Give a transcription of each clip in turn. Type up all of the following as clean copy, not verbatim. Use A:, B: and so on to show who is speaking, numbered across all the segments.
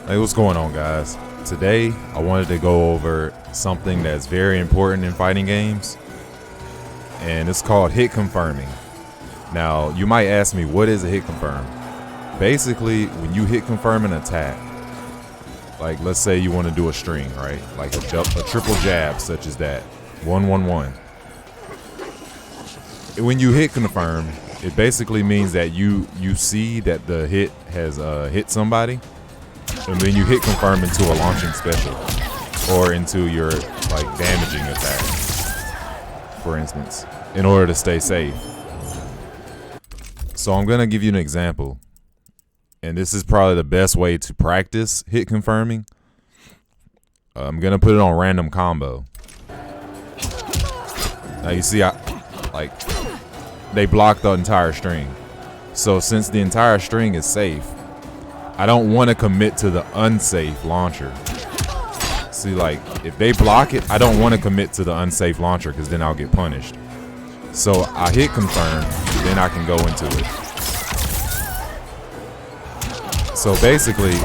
A: Hey, what's going on, guys? Today, I wanted to go over something that's very important in fighting games, and it's called hit confirming. Now, you might ask me, what is a hit confirm? Basically, when you hit confirm an attack, like let's say you want to do a string, right? Like a triple jab, such as that, 1-1-1. When you hit confirm, it basically means that you see that the hit has hit somebody, and then you hit confirm into a launching special or into your like damaging attack, for instance, in order to stay safe. So I'm gonna give you an example, and this is probably the best way to practice hit confirming. I'm gonna put it on random combo. Now you see, they block the entire string. So since the entire string is safe, I don't want to commit to the unsafe launcher. See, like, if they block it, I don't want to commit to the unsafe launcher because then I'll get punished. So I hit confirm, then I can go into it. So basically,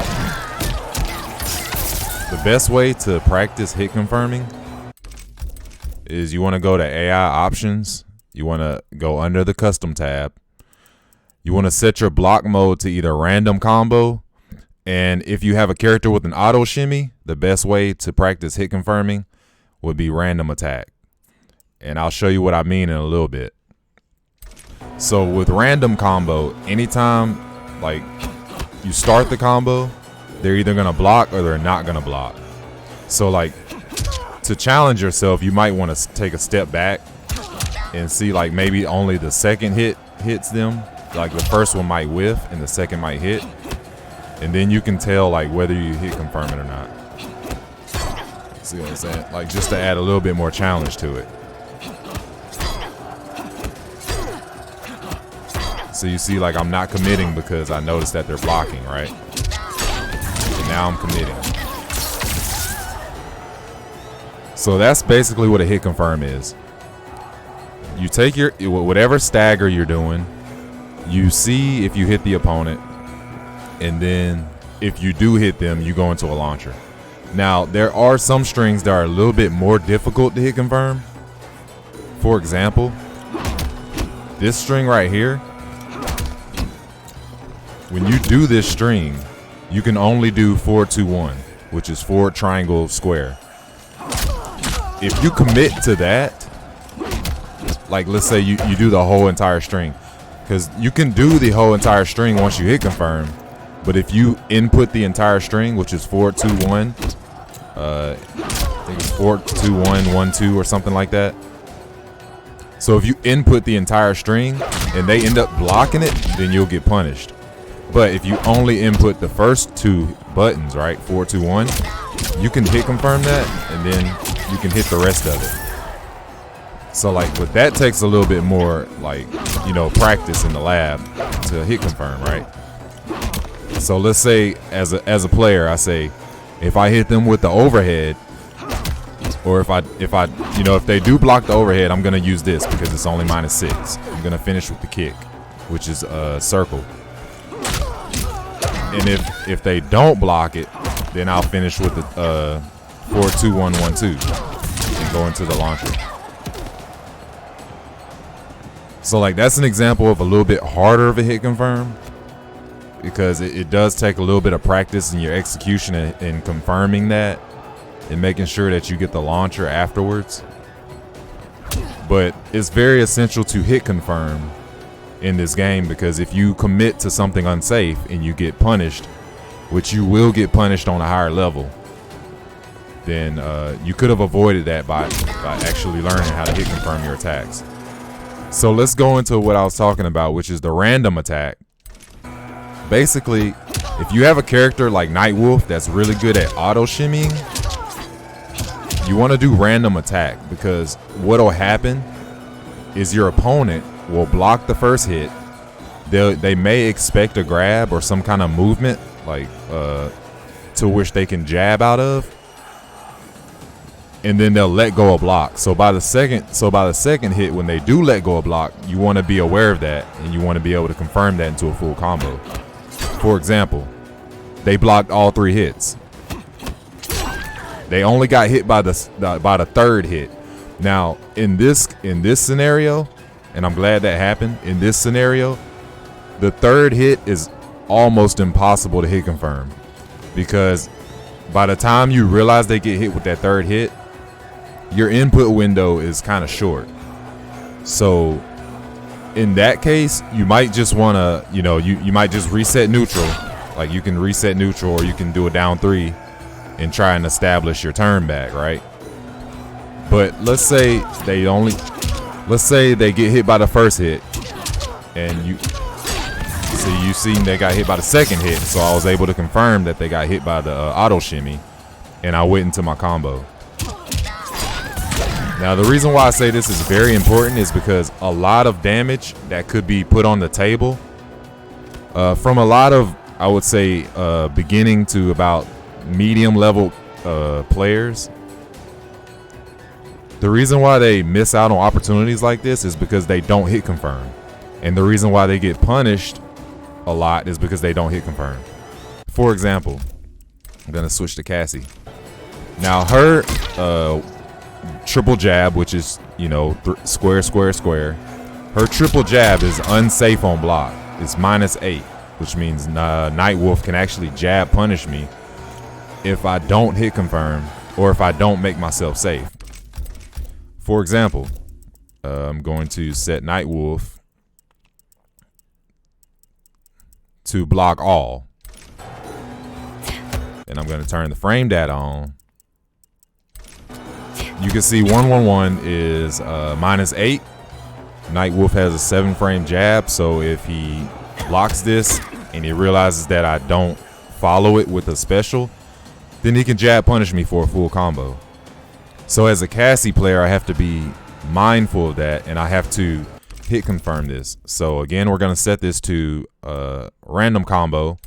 A: the best way to practice hit confirming is you want to go to AI options. You want to go under the custom tab. You want to set your block mode to either random combo, and if you have a character with an auto shimmy, the best way to practice hit confirming would be random attack. And I'll show you what I mean in a little bit. So with random combo, anytime like you start the combo, they're either going to block or they're not going to block. So like to challenge yourself, you might want to take a step back and see like maybe only the second hit hits them. Like the first one might whiff and the second might hit, and then you can tell like whether you hit confirm it or not. See what I'm saying? Like just to add a little bit more challenge to it. So you see, like, I'm not committing because I noticed that they're blocking, right? And now I'm committing. So that's basically what a hit confirm is. You take your whatever stagger you're doing, you see if you hit the opponent, and then if you do hit them, you go into a launcher. Now, there are some strings that are a little bit more difficult to hit confirm. For example, this string right here, when you do this string, you can only do 4-2-1, which is forward triangle square. If you commit to that, like let's say you do the whole entire string, because you can do the whole entire string once you hit confirm, but if you input the entire string, which is 4-2-1, I think it's 4-2-1-1-2 or something like that. So if you input the entire string and they end up blocking it, then you'll get punished. But if you only input the first two buttons, right, 4-2-1, you can hit confirm that, and then you can hit the rest of it. So like, but that takes a little bit more, like, you know, practice in the lab to hit confirm, right? So let's say as a player, I say, if I hit them with the overhead, or if they do block the overhead, I'm gonna use this because it's only -6. I'm gonna finish with the kick, which is a circle. And if they don't block it, then I'll finish with the 4-2-1-1-2 and go into the launcher. So like that's an example of a little bit harder of a hit confirm, because it does take a little bit of practice in your execution in confirming that and making sure that you get the launcher afterwards. But it's very essential to hit confirm in this game, because if you commit to something unsafe and you get punished, which you will get punished on a higher level, then you could have avoided that by actually learning how to hit confirm your attacks. So let's go into what I was talking about, which is the random attack. Basically, if you have a character like Nightwolf that's really good at auto shimmying, you want to do random attack, because what'll happen is your opponent will block the first hit. They may expect a grab or some kind of movement, like to which they can jab out of, and then they'll let go of block. So by the second hit, when they do let go of block, you want to be aware of that, and you want to be able to confirm that into a full combo. For example, they blocked all 3 hits. They only got hit by the 3rd hit. Now, in this scenario, and I'm glad that happened, in this scenario, the 3rd hit is almost impossible to hit confirm, because by the time you realize they get hit with that 3rd hit, your input window is kind of short. So in that case, you might just want to, you might just reset neutral. Like, you can reset neutral, or you can do a down 3 and try and establish your turn back, right? But let's say they get hit by the 1st hit, and you seen they got hit by the 2nd hit, so I was able to confirm that they got hit by the auto shimmy, and I went into my combo. Now, the reason why I say this is very important is because a lot of damage that could be put on the table from a lot of, I would say, beginning to about medium level players, the reason why they miss out on opportunities like this is because they don't hit confirm. And the reason why they get punished a lot is because they don't hit confirm. For example, I'm going to switch to Cassie. Now, her triple jab, which is, square, square, square. Her triple jab is unsafe on block. It's -8, which means Nightwolf can actually jab punish me if I don't hit confirm, or if I don't make myself safe. For example, I'm going to set Nightwolf to block all. And I'm going to turn the frame data on. You can see 111 is -8. Nightwolf has a 7-frame jab, so if he blocks this and he realizes that I don't follow it with a special, then he can jab punish me for a full combo. So as a Cassie player, I have to be mindful of that, and I have to hit confirm this. So again, we're going to set this to random combo,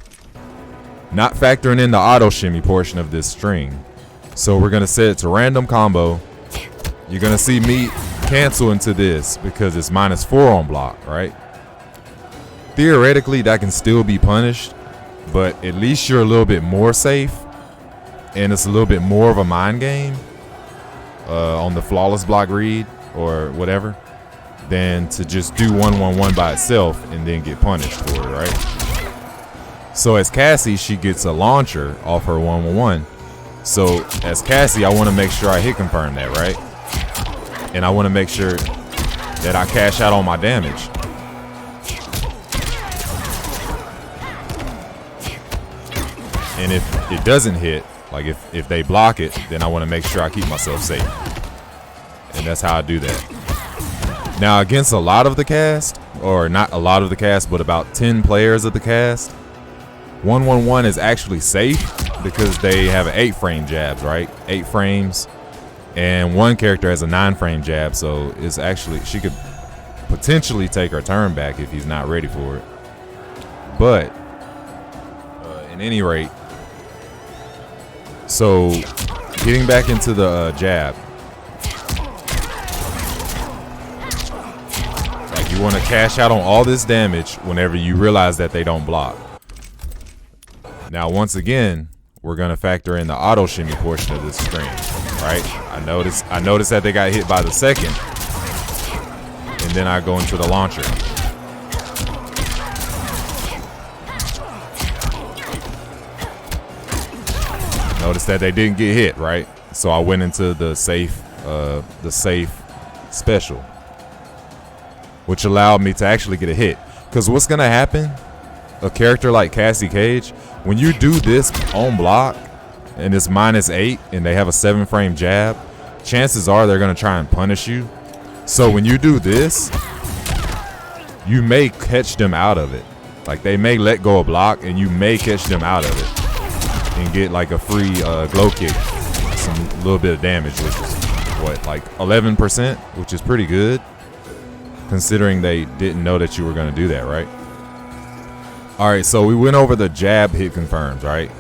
A: not factoring in the auto shimmy portion of this string. So we're going to set it to random combo. You're going to see me cancel into this because it's -4 on block, right? Theoretically, that can still be punished, but at least you're a little bit more safe, and it's a little bit more of a mind game on the flawless block read or whatever, than to just do 111 by itself and then get punished for it, right? So as Cassie, she gets a launcher off her 111. So as Cassie, I want to make sure I hit confirm that, right? And I want to make sure that I cash out on my damage. And if it doesn't hit, like if they block it, then I want to make sure I keep myself safe. And that's how I do that. Now, against a lot of the cast, or not a lot of the cast, but about 10 players of the cast, 111 is actually safe because they have an 8-frame jabs, right? 8 frames, and one character has a 9-frame jab, so it's actually, she could potentially take her turn back if he's not ready for it. But at any rate, so getting back into the jab, like, you want to cash out on all this damage whenever you realize that they don't block. Now, once again, we're going to factor in the auto shimmy portion of this string, right? I noticed that they got hit by the 2nd, and then I go into the launcher. Notice that they didn't get hit, right? So I went into the safe special, which allowed me to actually get a hit. Because what's going to happen, a character like Cassie Cage, when you do this on block and it's -8 and they have a 7-frame jab, chances are they're going to try and punish you. So when you do this, you may catch them out of it. Like, they may let go of block and you may catch them out of it and get like a free glow kick, some little bit of damage, which is what, like 11%, which is pretty good considering they didn't know that you were going to do that, right? All right, so we went over the jab hit confirms, right?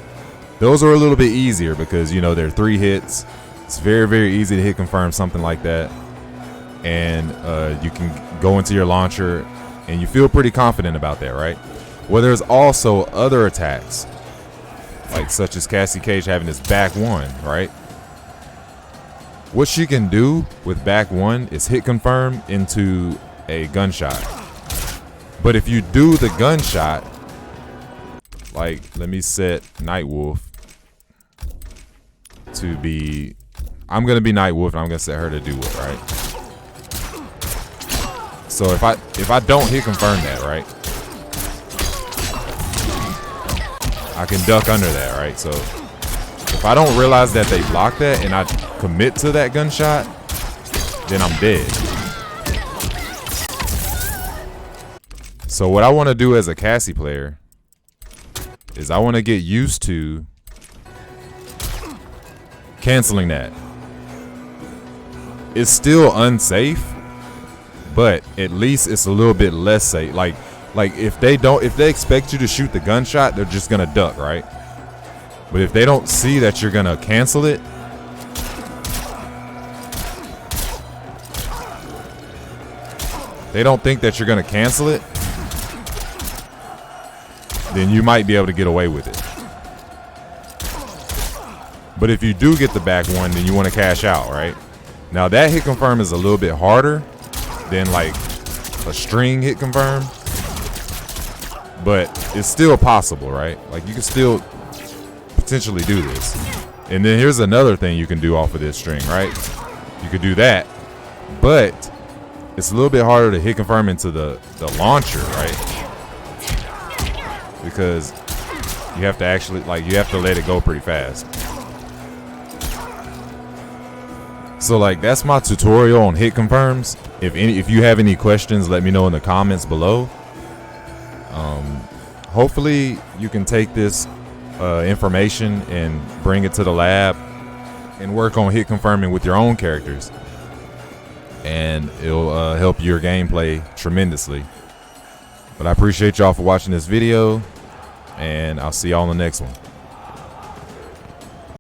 A: Those are a little bit easier because, they're 3 hits. It's very, very easy to hit confirm something like that. And you can go into your launcher and you feel pretty confident about that, right? Well, there's also other attacks like such as Cassie Cage having this back one, right? What she can do with back one is hit confirm into a gunshot. But if you do the gunshot, like, let me set Nightwolf to be, I'm gonna be Nightwolf and I'm gonna set her to do it, right? So if I don't hit confirm that, right, I can duck under that, right? So if I don't realize that they block that and I commit to that gunshot, then I'm dead. So what I want to do as a Cassie player is I want to get used to canceling that. It's still unsafe, but at least it's a little bit less safe. Like if they expect you to shoot the gunshot, they're just gonna duck, right? But if they don't see that you're gonna cancel it, they don't think that you're gonna cancel it, then you might be able to get away with it. But if you do get the back one, then you want to cash out, right? Now that hit confirm is a little bit harder than like a string hit confirm, but it's still possible, right? Like you can still potentially do this. And then here's another thing you can do off of this string, right? You could do that, but it's a little bit harder to hit confirm into the launcher, right? Because you have to actually, like, you have to let it go pretty fast. So like that's my tutorial on hit confirms. If you have any questions, let me know in the comments below. Hopefully you can take this information and bring it to the lab and work on hit confirming with your own characters, and it'll help your gameplay tremendously. But I appreciate y'all for watching this video, and I'll see y'all on the next one.